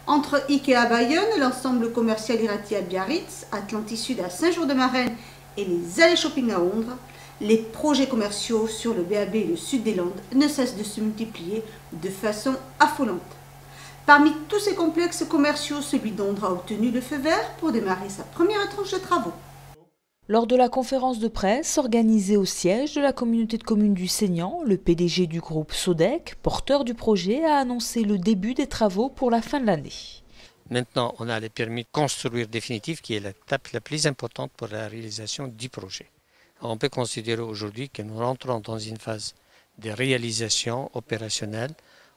Entre Ikea à Bayonne, l'ensemble commercial Irati à Biarritz, Atlantis Sud à Saint-Jour-de-Marennes et les allées shopping à Ondres, les projets commerciaux sur le BAB et le sud des Landes ne cessent de se multiplier de façon affolante. Parmi tous ces complexes commerciaux, celui d'Ondres a obtenu le feu vert pour démarrer sa première tranche de travaux. Lors de la conférence de presse organisée au siège de la communauté de communes du Seignan, le PDG du groupe Sodec, porteur du projet, a annoncé le début des travaux pour la fin de l'année. Maintenant, on a les permis de construire définitifs qui est l'étape la plus importante pour la réalisation du projet. On peut considérer aujourd'hui que nous rentrons dans une phase de réalisation opérationnelle.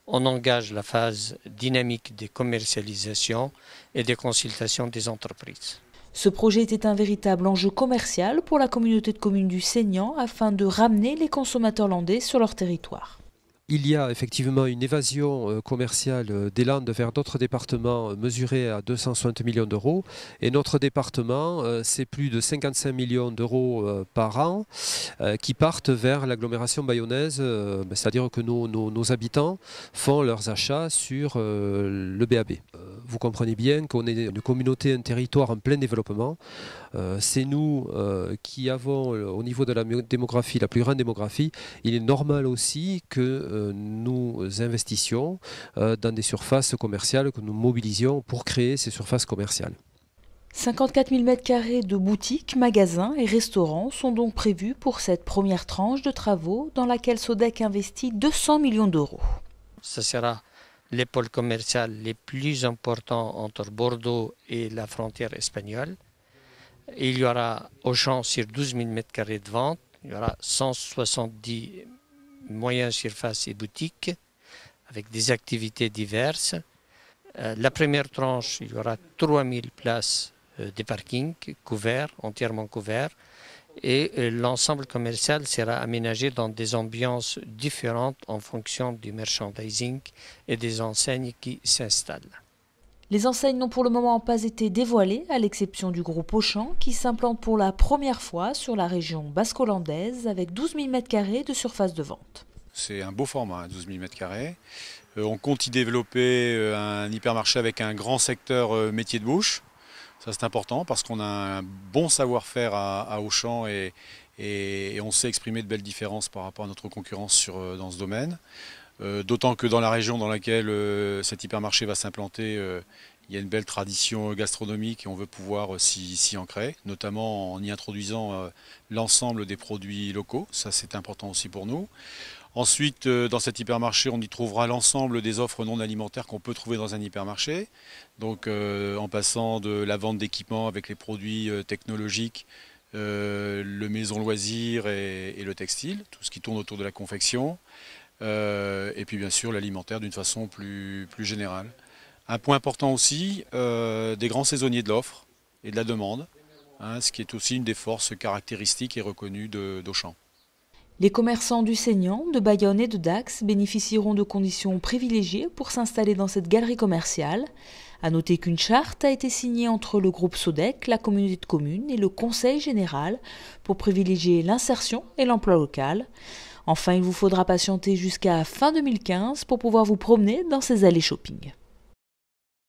On engage la phase dynamique de commercialisation et de consultation des entreprises. Ce projet était un véritable enjeu commercial pour la communauté de communes du Seignan afin de ramener les consommateurs landais sur leur territoire. Il y a effectivement une évasion commerciale des Landes vers d'autres départements mesurée à 260 millions d'euros. Et notre département, c'est plus de 55 millions d'euros par an qui partent vers l'agglomération bayonnaise. C'est-à-dire que nos habitants font leurs achats sur le BAB. Vous comprenez bien qu'on est une communauté, un territoire en plein développement. C'est nous qui avons au niveau de la démographie, la plus grande démographie. Il est normal aussi que nous investissions dans des surfaces commerciales, que nous mobilisions pour créer ces surfaces commerciales. 54 000 m² de boutiques, magasins et restaurants sont donc prévus pour cette première tranche de travaux dans laquelle Sodec investit 200 millions d'euros. Ce sera les pôles commerciaux les plus importants entre Bordeaux et la frontière espagnole. Il y aura Auchan sur 12 000 m² de vente, il y aura 170 moyennes surfaces et boutiques avec des activités diverses. La première tranche, il y aura 3 000 places de parking couverts, entièrement couverts, et l'ensemble commercial sera aménagé dans des ambiances différentes en fonction du merchandising et des enseignes qui s'installent. Les enseignes n'ont pour le moment pas été dévoilées, à l'exception du groupe Auchan, qui s'implante pour la première fois sur la région basco-landaise avec 12 000 m² de surface de vente. C'est un beau format, 12 000 m². On compte y développer un hypermarché avec un grand secteur métier de bouche. Ça c'est important parce qu'on a un bon savoir-faire à Auchan et on sait exprimer de belles différences par rapport à notre concurrence dans ce domaine. D'autant que dans la région dans laquelle cet hypermarché va s'implanter, il y a une belle tradition gastronomique et on veut pouvoir s'y ancrer, notamment en y introduisant l'ensemble des produits locaux. Ça c'est important aussi pour nous. Ensuite, dans cet hypermarché, on y trouvera l'ensemble des offres non alimentaires qu'on peut trouver dans un hypermarché. Donc en passant de la vente d'équipements avec les produits technologiques, le maison loisirs et le textile, tout ce qui tourne autour de la confection. Et puis bien sûr l'alimentaire d'une façon plus générale. Un point important aussi, des grands saisonniers de l'offre et de la demande, ce qui est aussi une des forces caractéristiques et reconnues d'Auchan. Les commerçants du Seignan, de Bayonne et de Dax bénéficieront de conditions privilégiées pour s'installer dans cette galerie commerciale. À noter qu'une charte a été signée entre le groupe Sodec, la communauté de communes et le Conseil général pour privilégier l'insertion et l'emploi local. Enfin, il vous faudra patienter jusqu'à fin 2015 pour pouvoir vous promener dans ces allées shopping.